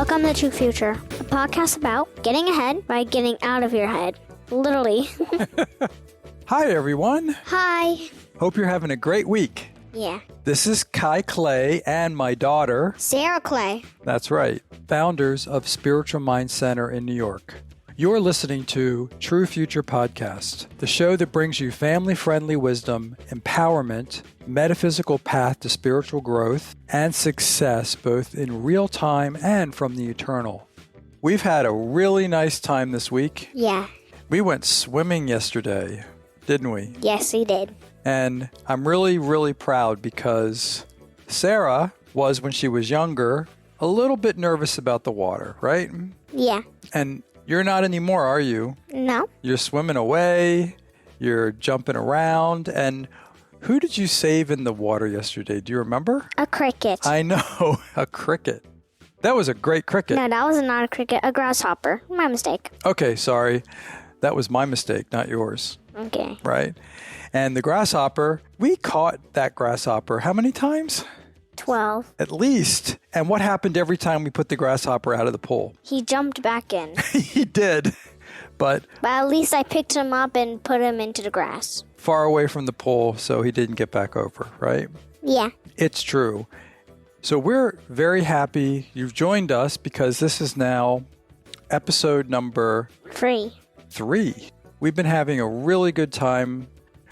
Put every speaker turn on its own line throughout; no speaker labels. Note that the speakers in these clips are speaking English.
Welcome to True Future, a podcast about getting ahead by getting out of your head. Literally.
Hi, everyone.
Hi.
Hope you're having a great week.
Yeah.
This is Kai Clay and my daughter.
Sarah Clay.
That's right. Founders of Spiritual Mind Center in New York. You're listening to True Future Podcast, the show that brings you family-friendly wisdom, empowerment, metaphysical path to spiritual growth, and success both in real time and from the eternal. We've had a really nice time this week.
Yeah.
We went swimming yesterday, didn't we?
Yes, we did.
And I'm really, really proud because Sarah was, when she was younger, a little bit nervous about the water, right?
Yeah.
And you're not anymore, are you?
No.
You're swimming away, you're jumping around, and who did you save in the water yesterday? Do you remember?
A cricket.
I know, a cricket. That was a great cricket.
No, that was not a cricket. A grasshopper. My mistake.
Okay, sorry. That was my mistake, not yours.
Okay.
Right? And the grasshopper, we caught that grasshopper how many times?
12.
At least. And what happened every time we put the grasshopper out of the pool?
He jumped back in.
He did. But
at least I picked him up and put him into the grass.
Far away from the pool so he didn't get back over, right?
Yeah.
It's true. So we're very happy you've joined us because this is now episode number
3.
3. We've been having a really good time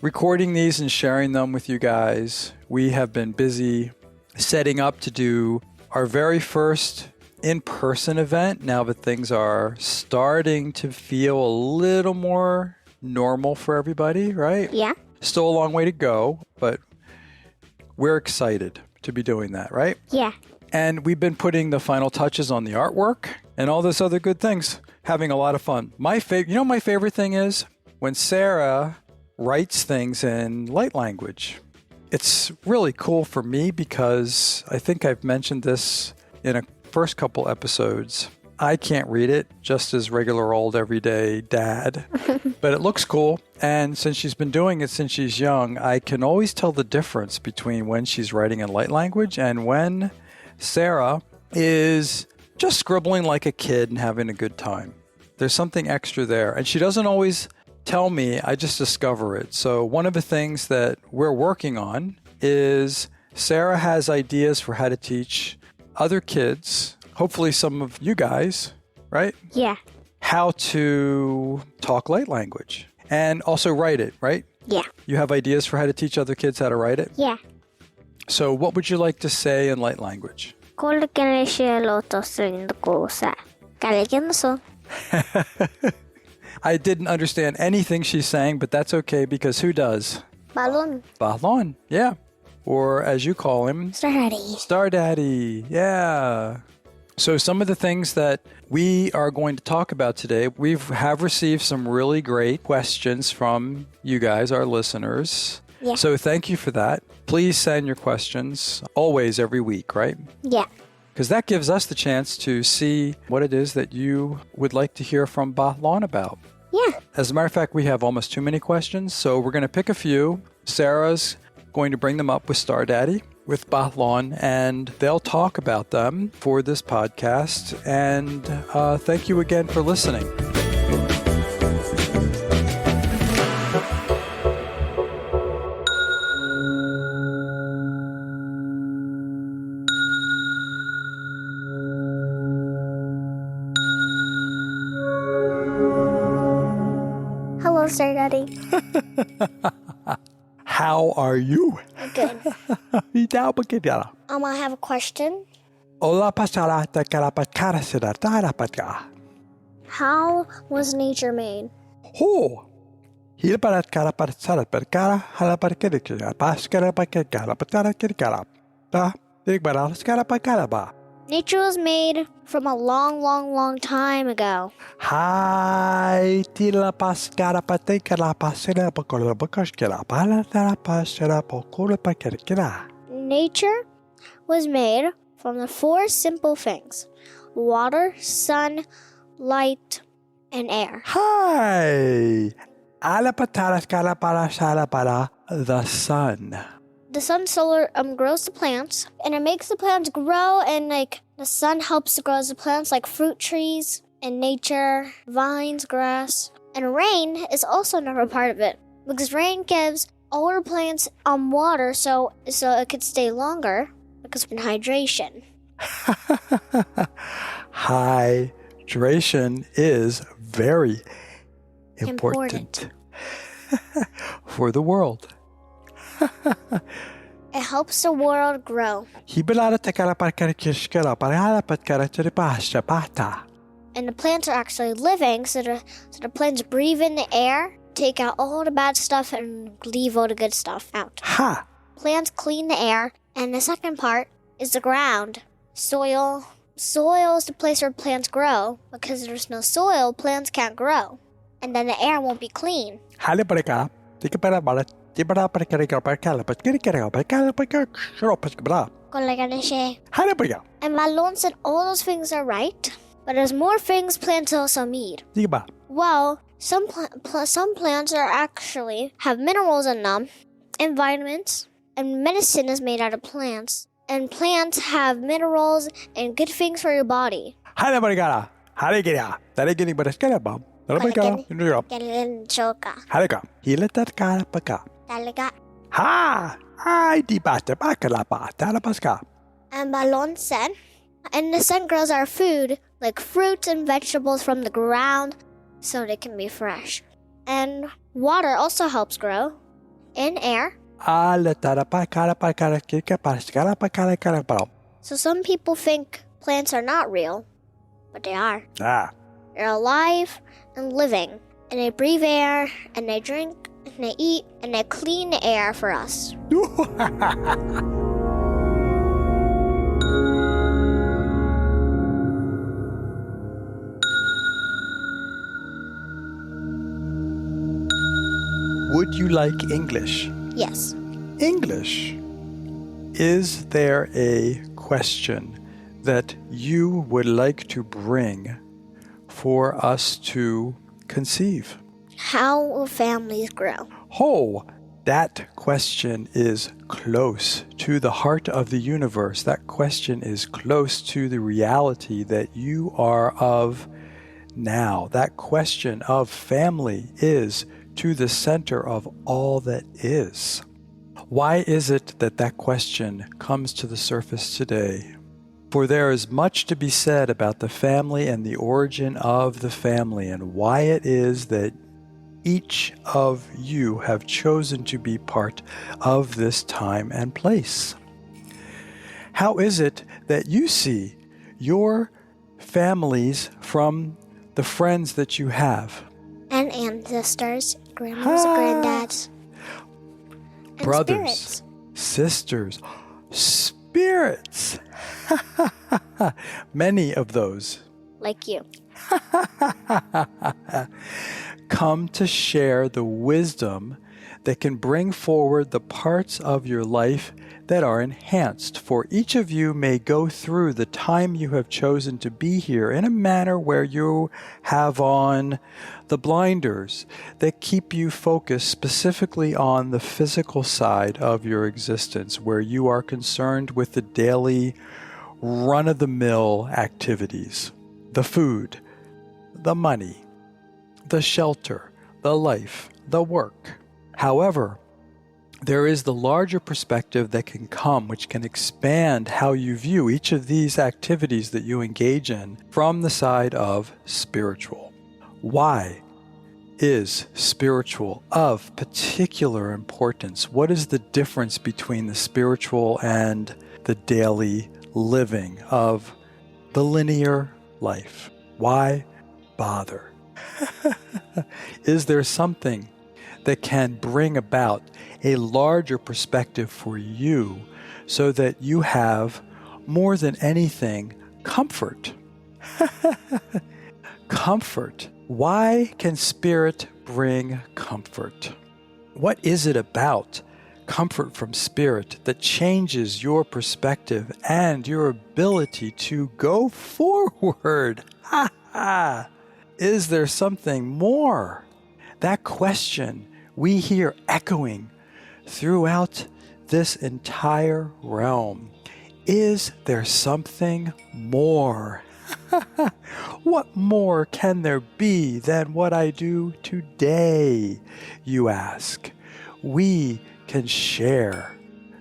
recording these and sharing them with you guys. We have been busy setting up to do our very first in-person event now that things are starting to feel a little more normal for everybody, right?
Yeah.
Still a long way to go, but we're excited to be doing that, right?
Yeah.
And we've been putting the final touches on the artwork and all this other good things, having a lot of fun. My favorite thing is when Sarah writes things in light language. It's really cool for me because I think I've mentioned this in a first couple episodes. I can't read it, just as regular old everyday dad, but it looks cool. And since she's been doing it since she's young, I can always tell the difference between when she's writing in light language and when Sarah is just scribbling like a kid and having a good time. There's something extra there. And she doesn't always tell me, I just discover it. So one of the things that we're working on is Sarah has ideas for how to teach other kids, hopefully some of you guys, right?
Yeah.
How to talk light language and also write it, right?
Yeah.
You have ideas for how to teach other kids how to write it?
Yeah.
So what would you like to say in light language? I didn't understand anything she's saying, but that's okay because who does?
Balon.
Bahlon, yeah. Or as you call him,
Star Daddy.
Star Daddy, yeah. So some of the things that we are going to talk about today, we have received some really great questions from you guys, our listeners.
Yeah.
So thank you for that. Please send your questions always every week, right?
Yeah.
Because that gives us the chance to see what it is that you would like to hear from Bahlon about.
Yeah.
As a matter of fact, we have almost too many questions, so we're going to pick a few. Sarah's going to bring them up with Star Daddy, with Bahlon, and they'll talk about them for this podcast. And thank you again for listening.
Hello, Star Daddy.
How are you?
Good. I have a question. How was nature made?
Oh.
Nature was made from a long, long, long time ago. Nature was made from the 4 simple things: water, sun, light, and air.
Hi! The sun.
the sun solar grows the plants, and it makes the plants grow, and like the sun helps to grow the plants like fruit trees in nature, vines, grass. And rain is also another part of it, because rain gives all the plants water so it could stay longer because of hydration.
Hydration is very important. For the world.
It helps the world grow. And the plants are actually living, so the plants breathe in the air, take out all the bad stuff, and leave all the good stuff out. Plants clean the air, and the second part is the ground. Soil. Soil is the place where plants grow. Because there's no soil, plants can't grow. And then the air won't be clean.
And
Malone said all those things are right, but there's more things plants also need. Well, some plants are actually have minerals in them, and vitamins, and medicine is made out of plants. And plants have minerals and good things for your body. And Malone said, and the sun grows our food, like fruits and vegetables from the ground, so they can be fresh. And water also helps grow in air. So some people think plants are not real, but they are. They're alive and living, and they breathe air, and they drink, and they eat, and they clean the air for us.
Would you like English?
Yes.
English. Is there a question that you would like to bring for us to conceive?
How will families grow?
Oh, that question is close to the heart of the universe. That question is close to the reality that you are of now. That question of family is to the center of all that is. Why is it that that question comes to the surface today? For there is much to be said about the family and the origin of the family, and why it is that each of you have chosen to be part of this time and place. How is it that you see your families from the friends that you have?
And ancestors, grandmas, granddads, and
brothers,
spirits.
Sisters, spirits. Many of those.
Like you.
Come to share the wisdom that can bring forward the parts of your life that are enhanced. For each of you may go through the time you have chosen to be here in a manner where you have on the blinders that keep you focused specifically on the physical side of your existence, where you are concerned with the daily run-of-the-mill activities, the food, the money, the shelter, the life, the work. However, there is the larger perspective that can come, which can expand how you view each of these activities that you engage in from the side of spiritual. Why is spiritual of particular importance? What is the difference between the spiritual and the daily living of the linear life? Why bother? Is there something that can bring about a larger perspective for you so that you have, more than anything, comfort? Comfort. Why can spirit bring comfort? What is it about comfort from spirit that changes your perspective and your ability to go forward? Is there something more? That question we hear echoing throughout this entire realm. Is there something more? What more can there be than what I do today, you ask? We can share.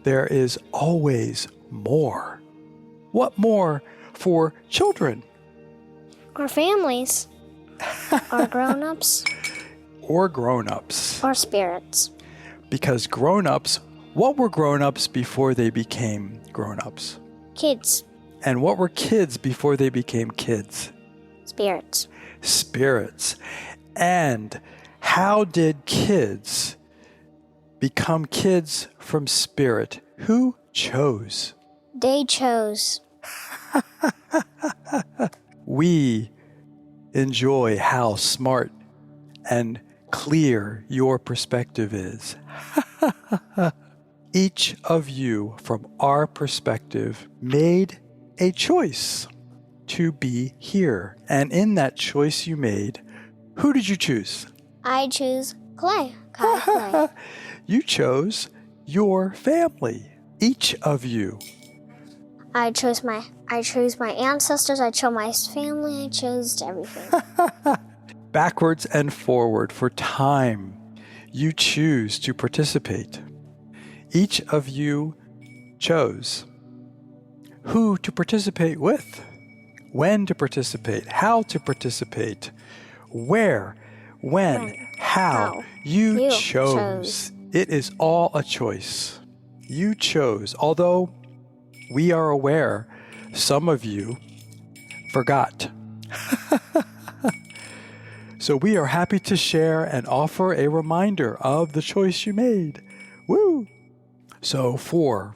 There is always more. What more for children?
Or families. Or grown-ups.
Or grown-ups.
Or spirits.
Because grown-ups, what were grown-ups before they became grown-ups?
Kids.
And what were kids before they became kids?
Spirits.
Spirits. And how did kids become kids from spirit? Who chose?
They chose.
We enjoy how smart and clear your perspective is. Each of you, from our perspective, made a choice to be here. And in that choice you made, who did you choose?
I choose Clay. Clay.
You chose your family. Each of you.
I chose my ancestors, I chose my family, I chose everything.
Backwards and forward for time, you choose to participate. Each of you chose who to participate with, when to participate, how to participate, where, when, how. You chose. It is all a choice. You chose, although we are aware some of you forgot. So we are happy to share and offer a reminder of the choice you made. Woo! So for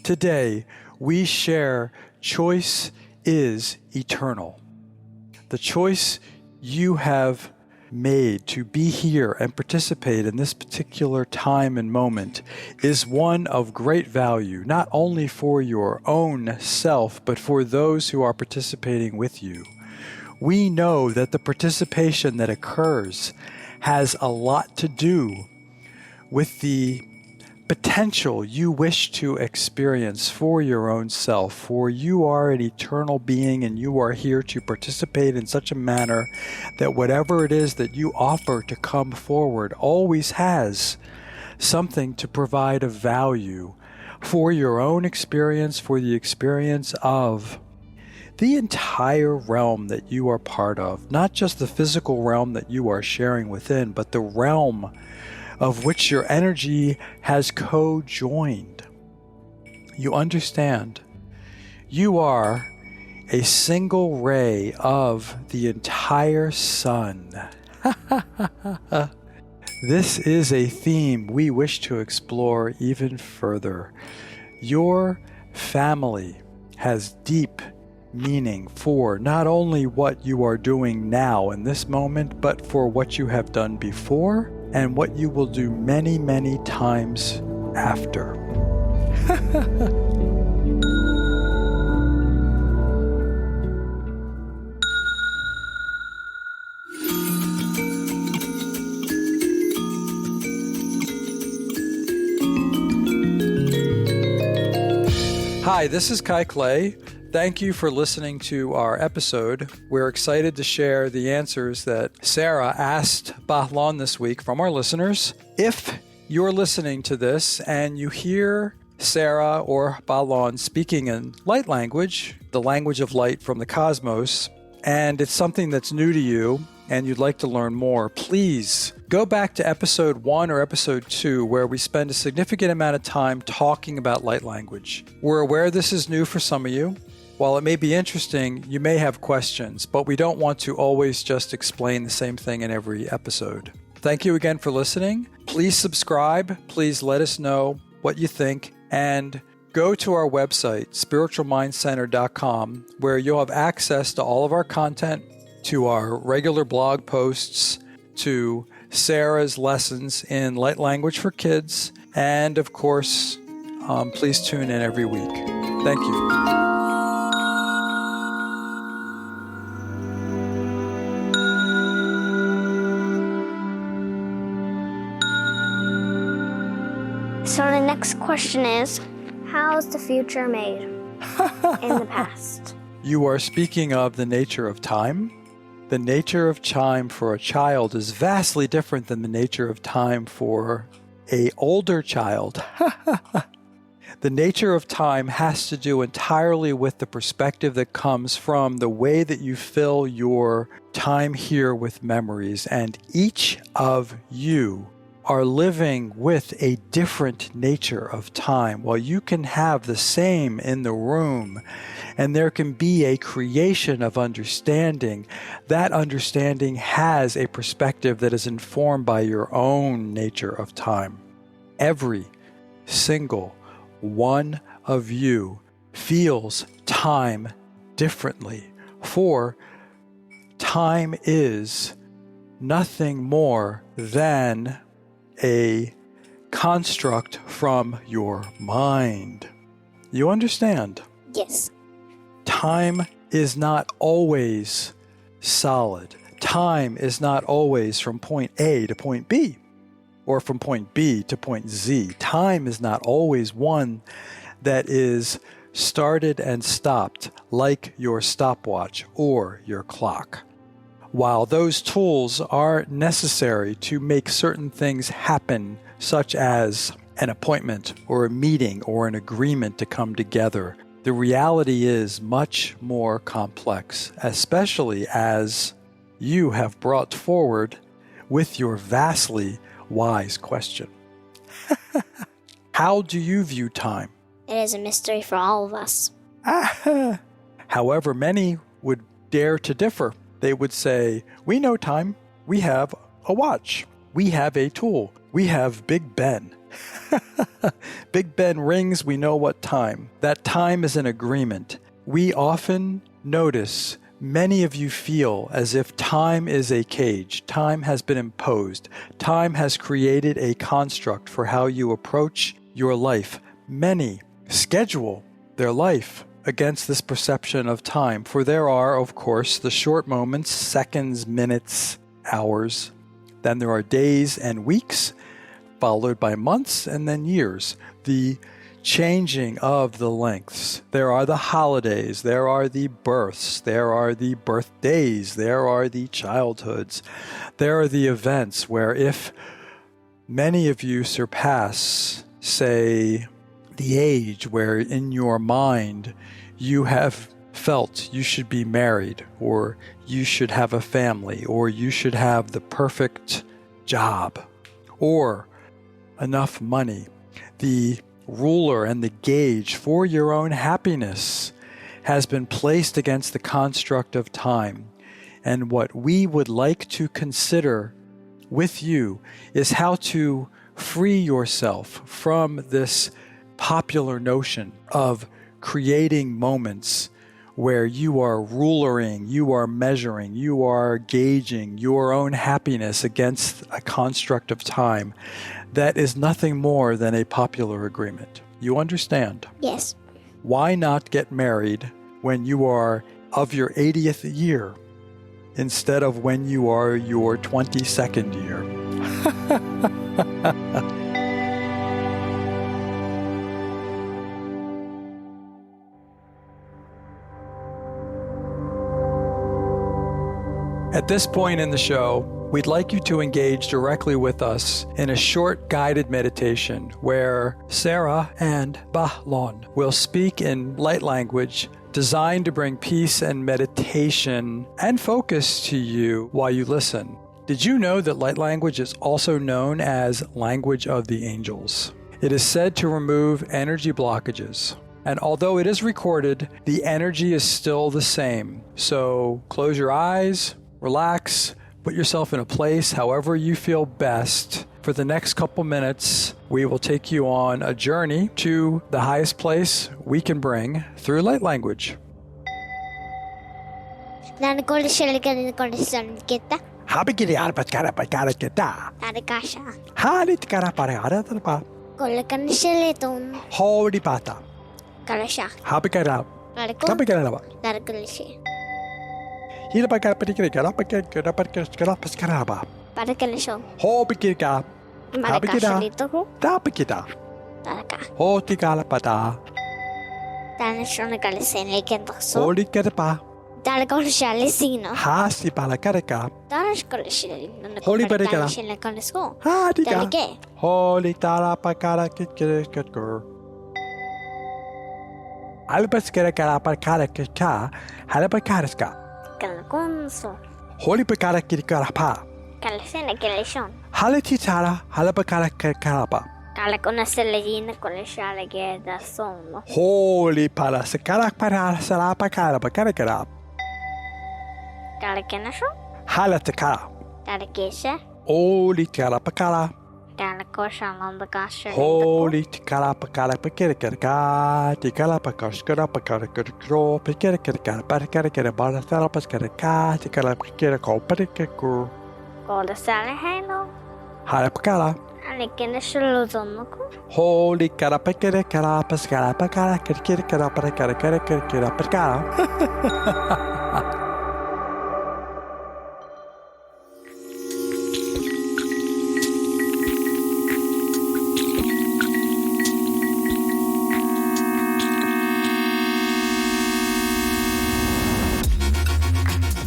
today, we share choice is eternal. The choice you have made to be here and participate in this particular time and moment is one of great value, not only for your own self, but for those who are participating with you. We know that the participation that occurs has a lot to do with the potential you wish to experience for your own self, for you are an eternal being and you are here to participate in such a manner that whatever it is that you offer to come forward always has something to provide of value for your own experience, for the experience of the entire realm that you are part of, not just the physical realm that you are sharing within, but the realm of which your energy has co-joined. You understand. You are a single ray of the entire sun. This is a theme we wish to explore even further. Your family has deep meaning for not only what you are doing now in this moment, but for what you have done before and what you will do many, many times after. Hi, this is Kai Clay. Thank you for listening to our episode. We're excited to share the answers that Sarah asked Bahlan this week from our listeners. If you're listening to this and you hear Sarah or Bahlan speaking in light language, the language of light from the cosmos, and it's something that's new to you and you'd like to learn more, please go back to episode 1 or episode 2 where we spend a significant amount of time talking about light language. We're aware this is new for some of you. While it may be interesting, you may have questions, but we don't want to always just explain the same thing in every episode. Thank you again for listening. Please subscribe. Please let us know what you think. And go to our website, spiritualmindcenter.com, where you'll have access to all of our content, to our regular blog posts, to Sarah's lessons in light language for kids, and of course, please tune in every week. Thank you.
So the next question is, how's the future made in the past?
You are speaking of the nature of time? The nature of time for a child is vastly different than the nature of time for an older child. The nature of time has to do entirely with the perspective that comes from the way that you fill your time here with memories, and each of you are living with a different nature of time. While you can have the same in the room, and there can be a creation of understanding, that understanding has a perspective that is informed by your own nature of time. Every single one of you feels time differently, for time is nothing more than a construct from your mind. You understand?
Yes.
Time is not always solid. Time is not always from point A to point B, or from point B to point Z. Time is not always one that is started and stopped like your stopwatch or your clock. While those tools are necessary to make certain things happen, such as an appointment or a meeting or an agreement to come together, the reality is much more complex, especially as you have brought forward with your vastly wise question. How do you view time?
It is a mystery for all of us.
However, many would dare to differ. They would say, we know time. We have a watch. We have a tool. We have Big Ben. Big Ben rings, we know what time. That time is an agreement. We often notice many of you feel as if time is a cage. Time has been imposed. Time has created a construct for how you approach your life. Many schedule their life against this perception of time, for there are, of course, the short moments, seconds, minutes, hours. Then there are days and weeks, followed by months and then years. The changing of the lengths. There are the holidays, there are the births, there are the birthdays, there are the childhoods, there are the events where if many of you surpass, say, the age where in your mind you have felt you should be married, or you should have a family, or you should have the perfect job, or enough money, the ruler and the gauge for your own happiness has been placed against the construct of time. And what we would like to consider with you is how to free yourself from this popular notion of creating moments where you are rulering, you are measuring, you are gauging your own happiness against a construct of time that is nothing more than a popular agreement. You understand?
Yes.
Why not get married when you are of your 80th year instead of when you are your 22nd year? At this point in the show, we'd like you to engage directly with us in a short guided meditation where Sarah and Bahlon will speak in light language designed to bring peace and meditation and focus to you while you listen. Did you know that light language is also known as language of the angels? It is said to remove energy blockages. And although it is recorded, the energy is still the same. So close your eyes, relax, put yourself in a place however you feel best. For the next couple minutes, we will take you on a journey to the highest place we can bring through light language.
Tarka.
Hoti kalapata.
Tanishon Galisin Legendaso.
Holi kerpa.
Dalgon Shalisino.
Hasi palakareka.
Darish Galishin.
Holy Bereka.
Leganisco.
Hadi ka.
Delegate.
Holi talapakara kitker. Albaskara kalapakara kika. Halapakaraska.
Galgonso.
Holi pakara kirkarapa.
Galisin Galishon.
Halititara. Halapakara kalapa.
Galagona Selagina Colishalega da Sono.
Holy palasakara para salapakara pakara.
Galaganasho.
Halatakara.
Galakesha.
Holy kalapakara.
Galakosha on the Gasha.
Holy kalapakara pakirka. Tikalapakaskara pakarkro. Pikirka. Parkarka. Baratalapaskara. Tikalapakira koparikur.
Called the Sally Halo.
Halapakara.
And again, the Shulozonoko.
Holy karapakara karapaskara pakara kirkira pakara.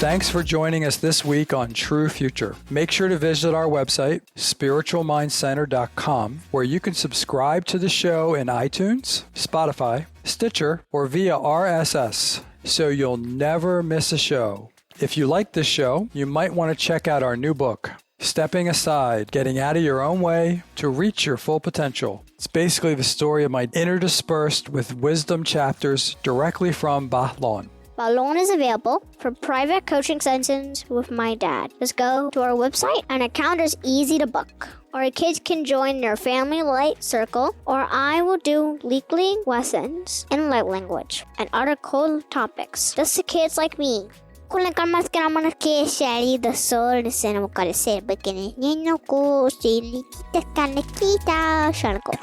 Thanks for joining us this week on True Future. Make sure to visit our website, spiritualmindcenter.com, where you can subscribe to the show in iTunes, Spotify, Stitcher, or via RSS, so you'll never miss a show. If you like this show, you might want to check out our new book, Stepping Aside, Getting Out of Your Own Way to Reach Your Full Potential. It's basically the story of my interdispersed with wisdom chapters directly from Bahloan.
Bahloan is available for private coaching sessions with my dad. Just go to our website, and account is easy to book. Or kids can join their family light circle, or I will do weekly lessons in light language and other cool topics, just to kids like me. Kulang mas karaman ke shari the soul the sen mo kalse bikini nino ko sili kita kanakita shalko.